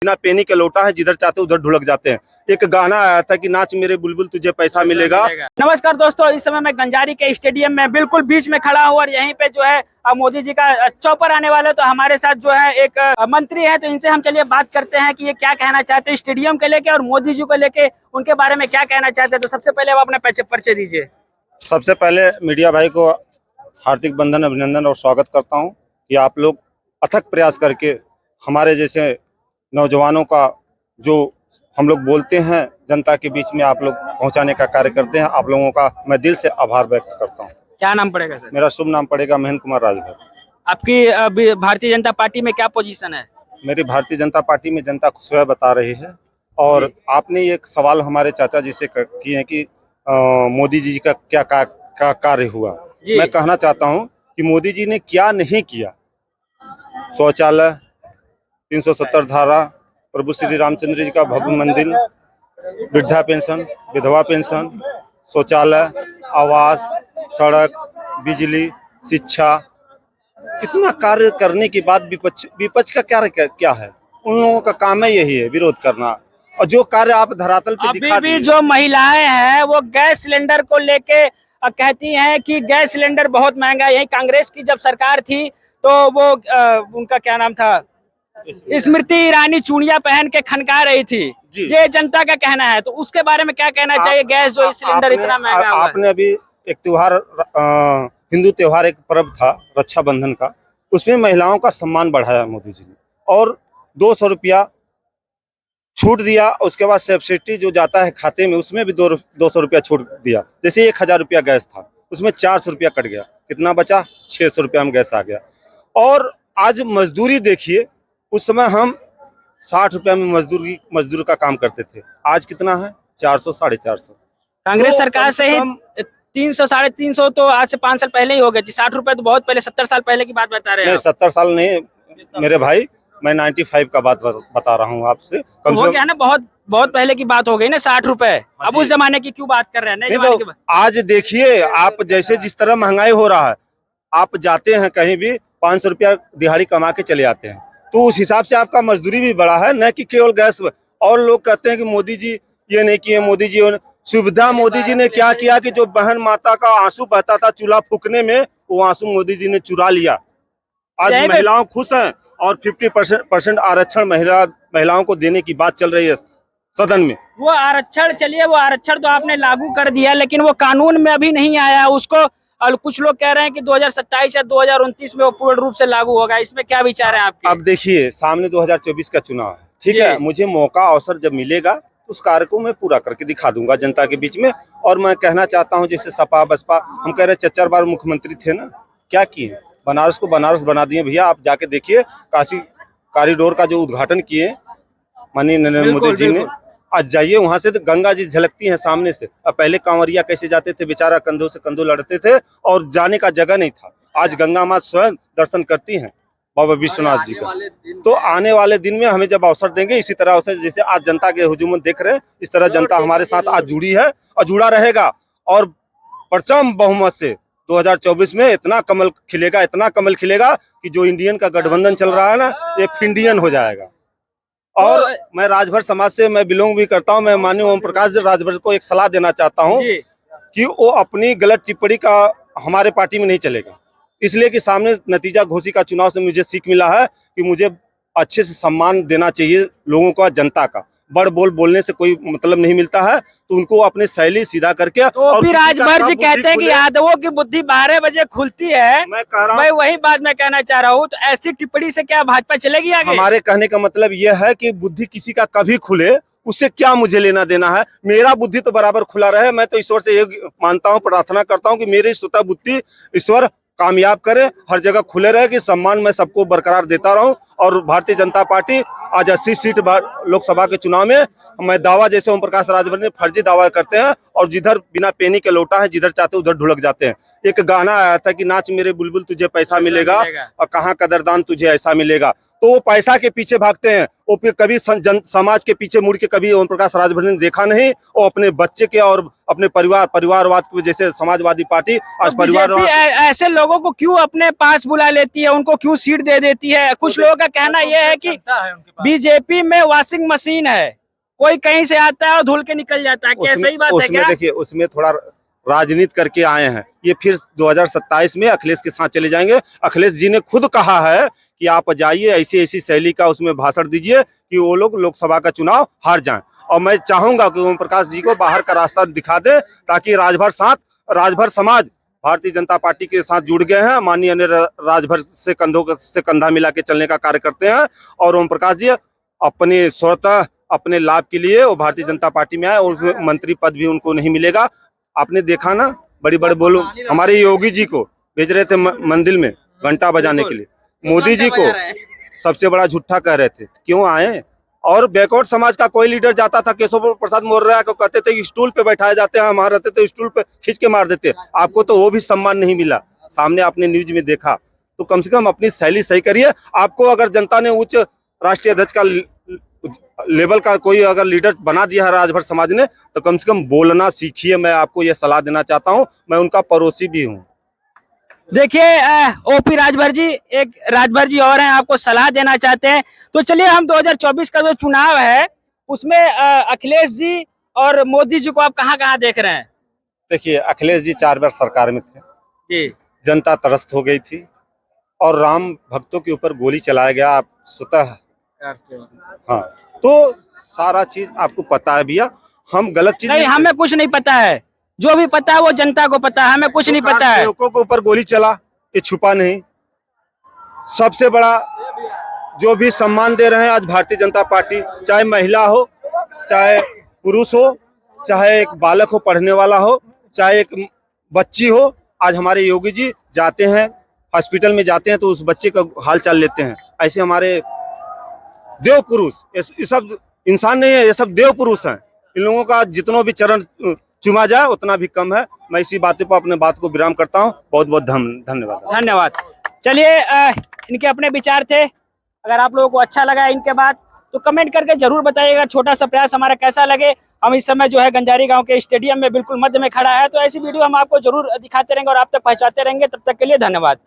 बिना पेनी के लौटा है, जिधर चाहते उधर ढुलक जाते हैं। एक गाना आया था कि नाच मेरे बुलबुल तुझे पैसा मिलेगा। नमस्कार दोस्तों, इस समय मैं गंजारी के स्टेडियम में बिल्कुल बीच में खड़ा हूँ और यहीं पे जो है मोदी जी का चौपर आने वाला है। तो हमारे साथ जो है एक मंत्री है, तो इनसे हम चलिए बात करते हैं कि ये क्या कहना चाहते हैं स्टेडियम के लेके और मोदी जी को लेके, उनके बारे में क्या कहना चाहते हैं। तो सबसे पहले आप अपना परिचय दीजिए। सबसे पहले मीडिया भाई को हार्दिक बंधन, अभिनंदन और स्वागत करता हूं कि आप लोग अथक प्रयास करके हमारे जैसे नौजवानों का जो हम लोग बोलते हैं जनता के बीच में आप लोग पहुंचाने का कार्य करते हैं। आप लोगों का मैं दिल से आभार व्यक्त करता हूं। क्या नाम पड़ेगा सर? मेरा शुभ नाम पड़ेगा महेंद्र कुमार राजभर। आपकी भारतीय जनता पार्टी में क्या पोजीशन है? मेरी भारतीय जनता पार्टी में जनता खुश है बता रही है। और आपने एक सवाल हमारे चाचा जी से किए हैं कि मोदी जी का क्या कार्य हुआ। मैं कहना चाहता हूं कि मोदी जी ने क्या नहीं किया। शौचालय, 370 धारा, प्रभु श्री रामचंद्र जी का भव्य मंदिर, वृद्धा पेंशन, विधवा पेंशन, शौचालय, आवास, सड़क, बिजली, शिक्षा, इतना कार्य करने के बाद विपक्ष का क्या है? उन लोगों का काम है यही है, विरोध करना। और जो कार्य आप धरातल पे दिखा अभी भी जो महिलाएं हैं वो गैस सिलेंडर को लेके कहती हैं कि गैस सिलेंडर बहुत महंगा है। यही कांग्रेस की जब सरकार थी तो वो उनका क्या नाम था, स्मृति ईरानी चूड़ियां पहन के खनका रही थी। ये जनता का कहना है, तो उसके बारे में क्या कहना चाहिए? गैस जो सिलेंडर इतना महंगा हुआ है। आपने अभी एक त्योहार, हिंदू त्योहार, एक पर्व था रक्षाबंधन का, उसमें महिलाओं का सम्मान बढ़ाया मोदी जी ने और 200 रुपया छूट दिया। उसके बाद सब्सिडी जो जाता है खाते में उसमें भी 200 रुपया छूट दिया। जैसे 1000 रुपया गैस था उसमें 400 रुपया कट गया, कितना बचा? 600 रुपया में गैस आ गया। और आज मजदूरी देखिए, उस समय हम 60 रुपया में मजदूर का काम करते थे, आज कितना है? 400, 450। कांग्रेस सरकार से ही 300, 350 तो आज से 5 साल पहले ही हो गए थी। 60 रुपए तो बहुत पहले, 70 साल पहले की बात बता रहे हैं। 70 साल नहीं मेरे भाई, मैं 95 का बात बता रहा हूँ आपसे। वो क्या है ना, बहुत पहले की बात हो गई ना 60 रुपए। अब उस जमाने की क्यों बात कर रहे हैं? नहीं तो आज देखिए, आप जैसे जिस तरह महंगाई हो रहा है, आप जाते हैं कहीं भी 500 रुपया दिहाड़ी कमा के चले आते हैं, तो उस हिसाब से आपका मजदूरी भी बढ़ा है, न कि केवल गैस। और लोग कहते हैं कि मोदी जी ये नहीं किए, मोदी जी सुविधा। मोदी जी ने क्या किया कि जो बहन माता का आंसू बहता था चूल्हा फूकने में, वो आंसू मोदी जी ने चुरा लिया। आज महिलाओं खुश हैं और 50% आरक्षण महिलाओं को देने की बात चल रही है सदन में। वो आरक्षण, चलिए वो आरक्षण तो आपने लागू कर दिया, लेकिन वो कानून में अभी नहीं आया उसको। और कुछ लोग कह रहे हैं कि 2027 या 2029 में वो पूर्ण रूप से लागू होगा। इसमें क्या विचार है आपके? अब देखिए, सामने 2024 का चुनाव है, ठीक है। मुझे मौका अवसर जब मिलेगा उस कार्य को मैं पूरा करके दिखा दूंगा जनता के बीच में। और मैं कहना चाहता हूं, जैसे सपा बसपा, हम कह रहे 4 बार मुख्यमंत्री थे ना, क्या किए? बनारस को बनारस बना दिए भैया। आप जाके देखिए, काशी कॉरिडोर का जो उद्घाटन किए माननीय नरेंद्र मोदी जी ने, आज जाइए वहां से तो गंगा जी झलकती है सामने से। अब पहले कांवरिया कैसे जाते थे, बेचारा कंधों से कंधों लड़ते थे और जाने का जगह नहीं था। आज गंगा माँ स्वयं दर्शन करती हैं बाबा विश्वनाथ जी का। तो आने वाले दिन में हमें जब अवसर देंगे, इसी तरह अवसर जैसे आज जनता के हुजूम देख रहे हैं, इस तरह जनता हमारे साथ आज जुड़ी है और जुड़ा रहेगा। और प्रचंड बहुमत से 2024 में इतना कमल खिलेगा कि जो इंडियन का गठबंधन चल रहा है ना, ये फिंडियन हो जाएगा। और मैं राजभर समाज से मैं बिलोंग भी करता हूं। मैं माननीय ओम प्रकाश राजभर को एक सलाह देना चाहता हूं कि वो अपनी गलत टिप्पणी का हमारे पार्टी में नहीं चलेगा। इसलिए कि सामने नतीजा घोषी का चुनाव से मुझे सीख मिला है कि मुझे अच्छे से सम्मान देना चाहिए लोगों का, जनता का। बड़ बोलने से कोई मतलब नहीं मिलता है, तो उनको अपने शैली सीधा करके। तो फिर राजभर जी कहते हैं कि यादवों की बुद्धि 12 बजे खुलती है। मैं कह रहा हूं, मैं वही बात मैं कहना चाह रहा हूँ। तो ऐसी टिप्पणी से क्या भाजपा चलेगी आगे? हमारे कहने का मतलब यह है कि बुद्धि किसी का कभी खुले, उससे क्या मुझे लेना देना है। मेरा बुद्धि तो बराबर खुला रहे। मैं तो ईश्वर से ये मानता हूँ, प्रार्थना करता हूँ कि मेरी स्वतः बुद्धि ईश्वर कामयाब करे, हर जगह खुले रहे, कि सम्मान मैं सबको बरकरार देता रहूं। और भारतीय जनता पार्टी आज 80 सीट लोकसभा के चुनाव में, मैं दावा जैसे ओम प्रकाश राजभर ने फर्जी दावा करते हैं और जिधर बिना पेनी के लौटा है, जिधर चाहते उधर ढुलक जाते हैं। एक गाना आया था कि नाच मेरे बुलबुल तुझे पैसा मिलेगा और कहाँ कदरदान तुझे ऐसा मिलेगा। तो वो पैसा के पीछे भागते हैं। वो कभी समाज के पीछे मुड़ के कभी ओम प्रकाश राजभर ने देखा नहीं। वो अपने बच्चे के और अपने परिवारवाद की वजह से समाजवादी पार्टी आज परिवारवाद ऐसे लोगों को क्यों अपने पास बुला लेती है, उनको क्यों सीट दे देती है? कुछ लोगों का कहना यह है कि बीजेपी में वॉशिंग मशीन है, कोई कहीं से आता है और धुल के निकल जाता है। क्या सही बात है क्या? देखिए, उसमें थोड़ा राजनीति करके आए हैं। ये फिर 2027 में अखिलेश के साथ चले जाएंगे। अखिलेश जी ने खुद कहा है कि आप जाइए, ऐसी ऐसी शैली का उसमें भाषण दीजिए कि वो लोग लोकसभा का चुनाव हार जाएं। और मैं चाहूंगा कि ओम प्रकाश जी को बाहर का रास्ता दिखा दे, ताकि राजभर समाज भारतीय जनता पार्टी के साथ जुड़ गए हैं। माननीय अनिल राजभर से कंधों से कंधा मिला के चलने का कार्य करते हैं। और ओम प्रकाश जी अपने स्वतः अपने लाभ के लिए वो भारतीय जनता पार्टी में आए, और मंत्री पद भी उनको नहीं मिलेगा। आपने देखा ना, बड़ी बोलो हमारे योगी जी को भेज रहे थे मंदिर में घंटा बजाने के लिए। मोदी जी को सबसे बड़ा झूठा कह रहे थे, क्यों आए? और बैकवर्ड समाज का कोई लीडर जाता था, केशव प्रसाद मौर्य को कहते थे कि स्टूल पे बैठाए जाते हैं, हम रहते थे स्टूल पे खींच के मार देते। आपको तो वो भी सम्मान नहीं मिला। सामने आपने न्यूज में देखा। तो कम से कम अपनी शैली सही करिए। आपको अगर जनता ने उच्च राष्ट्रीय अध्यक्ष का लेवल का कोई अगर लीडर बना दिया है राजभर समाज ने, तो कम से कम बोलना सीखिए। मैं आपको यह सलाह देना चाहता हूं। मैं उनका पड़ोसी भी हूं। देखिए ओपी राजभर जी, एक राजभर जी और हैं, आपको सलाह देना चाहते हैं। तो चलिए, हम 2024 का जो चुनाव है उसमें अखिलेश जी और मोदी जी को आप कहाँ देख रहे हैं? देखिए, अखिलेश जी 4 बार सरकार में थे जी, जनता त्रस्त हो गई थी और राम भक्तों के ऊपर गोली चलाया गया। आप स्वतः हाँ, तो सारा चीज आपको पता है भैया। हम गलत चीज नहीं, हमें कुछ नहीं पता है। जो भी पता है वो जनता को पता है, हमें कुछ नहीं पता है। लोगों के ऊपर गोली चला, ये छुपा नहीं। सबसे बड़ा जो भी सम्मान दे रहे हैं आज भारतीय जनता पार्टी, चाहे महिला हो, चाहे पुरुष हो, चाहे एक बालक हो, पढ़ने वाला हो, चाहे एक बच्ची हो। आज हमारे योगी जी जाते हैं हॉस्पिटल में, जाते हैं तो उस बच्चे का हाल चाल लेते हैं। ऐसे हमारे देव पुरुष, ये सब इंसान नहीं है, ये सब देव पुरुष हैं। इन लोगों का जितना भी चरण चुमा जाए उतना भी कम है। मैं इसी बात पर अपने बात को विराम करता हूँ। बहुत बहुत धन्यवाद। चलिए, इनके अपने विचार थे। अगर आप लोगों को अच्छा लगा इनके बात, तो कमेंट करके जरूर बताइएगा। छोटा सा प्रयास हमारा कैसा लगे। हम इस समय जो है गंजारी गांव के स्टेडियम में बिल्कुल मध्य में खड़ा है, तो ऐसी वीडियो हम आपको जरूर दिखाते रहेंगे और आप तक पहुंचाते रहेंगे। तब तक के लिए धन्यवाद।